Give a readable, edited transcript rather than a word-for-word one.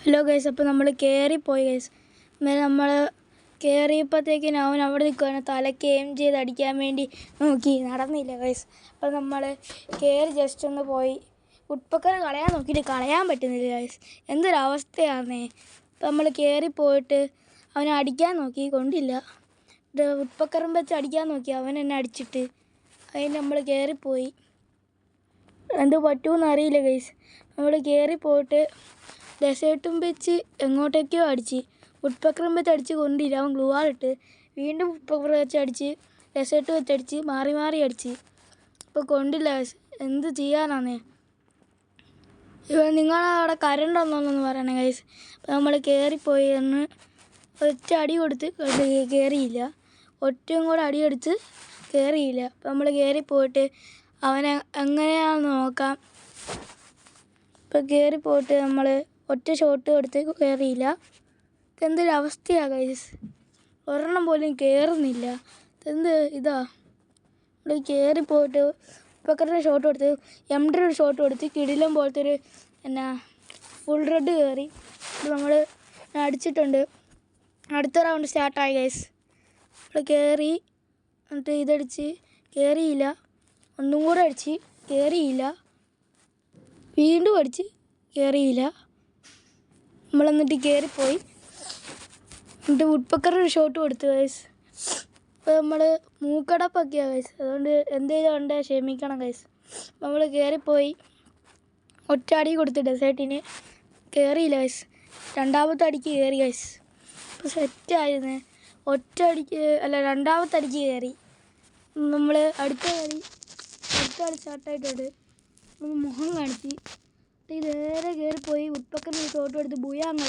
Hello guys, അപ്പോൾ നമ്മൾ കയറിപ്പോയി ഗൈസ്. അന്നേരം നമ്മൾ കയറിയപ്പോഴത്തേക്കിനും അവൻ അവിടെ നിൽക്കുകയാണ്. തലയ്ക്ക് എയിം ചെയ്ത് അടിക്കാൻ വേണ്ടി നോക്കി, നടന്നില്ല ഗൈസ്. അപ്പോൾ നമ്മൾ കയറി ജസ്റ്റ് ഒന്ന് പോയി ഉട്പക്കർ കളയാൻ നോക്കിയിട്ട് കളയാൻ പറ്റുന്നില്ല ഗൈസ്. എന്തൊരവസ്ഥയാണേ. അപ്പോൾ നമ്മൾ കയറിപ്പോയിട്ട് അവനെ അടിക്കാൻ നോക്കി, കൊണ്ടില്ല. ഉട്പക്കറും വെച്ച് അടിക്കാൻ നോക്കി, അവൻ എന്നെ അടിച്ചിട്ട് അതിന് നമ്മൾ കയറിപ്പോയി. എന്ത് പറ്റുമെന്ന് അറിയില്ല ഗൈസ്. നമ്മൾ കയറിപ്പോയിട്ട് ഡെസേർട്ടും വെച്ച് എങ്ങോട്ടേക്കോ അടിച്ച്, ഉട്പക്കറും വെച്ച് അടിച്ച് കൊണ്ടില്ല. അവൻ ഗ്ലൂ വാളിട്ട് വീണ്ടും ഉട്പക്കർ വെച്ച് അടിച്ച്, ഡെസേർട്ട് വെച്ചടിച്ച്, മാറി മാറി അടിച്ച്. ഇപ്പോൾ കൊണ്ടില്ല ഗൈസ്. എന്ത് ചെയ്യാനാന്നേ. നിങ്ങളവിടെ കറണ്ട് വന്നോന്നൊന്ന് പറയണേ ഗൈസ്. അപ്പോൾ നമ്മൾ കയറിപ്പോയി എന്ന് ഒറ്റ അടി കൊടുത്ത് കയറിയില്ല, ഒറ്റയും കൂടെ അടിയെടുത്ത് കയറിയില്ല. അപ്പോൾ നമ്മൾ കയറിപ്പോയിട്ട് അവനെ എങ്ങനെയാണെന്ന് നോക്കാം. ഇപ്പോൾ കയറിപ്പോയിട്ട് നമ്മൾ ഒറ്റ ഷോട്ട് കൊടുത്ത് കയറിയില്ല. ഇതെന്തൊരു അവസ്ഥയാണ് ഗൈസ്. ഒരെണ്ണം പോലും കയറുന്നില്ല. ഇതെന്ത് ഇതാ. നമ്മൾ കയറിപ്പോയിട്ട് ഉട്പക്കറിൻ്റെ ഷോട്ട് കൊടുത്ത്, എംഡി ഒരു ഷോട്ട് കൊടുത്ത്, കിടിലം പോലത്തെ ഒരു ഫുൾ റെഡ് കയറി. ഇത് നമ്മൾ അടിച്ചിട്ടുണ്ട്. അടുത്ത റൗണ്ട് സ്റ്റാർട്ടായി ഗൈസ്. നമ്മൾ കയറി എന്നിട്ട് ഇതടിച്ച് കയറിയില്ല, ഒന്നും കൂടെ അടിച്ച് കയറിയില്ല, വീണ്ടും അടിച്ച് കയറിയില്ല. നമ്മളെന്നിട്ട് കയറിപ്പോയി. എന്നിട്ട് ഉട്പക്കറൊരു ഷോട്ട് കൊടുത്തു ഗൈസ്. അപ്പോൾ നമ്മൾ മൂക്കടപ്പൊക്കെയാണ് ഗൈസ്, അതുകൊണ്ട് എന്തെങ്കിലും ഉണ്ടെങ്കിൽ ക്ഷമിക്കണം ഗൈസ്. നമ്മൾ കയറിപ്പോയി ഒറ്റ അടി കൊടുത്ത് ഡെസേർട്ടിന് കയറിയില്ല ഗൈസ്. രണ്ടാമത്തെ അടിക്ക് കയറി ഗൈസ്. ഇപ്പോൾ സെറ്റായിരുന്നു. ഒറ്റ അടിക്ക് അല്ല, രണ്ടാമത്തെ അടിക്ക് കയറി. നമ്മൾ അടുത്ത കളി സ്റ്റാർട്ടായിട്ടുണ്ട്. മുഖം കാണിച്ച് ഇത് നേരെ കയറിപ്പോയി ഉട്പക്കറിന് ഷോട്ട് കൊടുത്ത് ബുയാങ്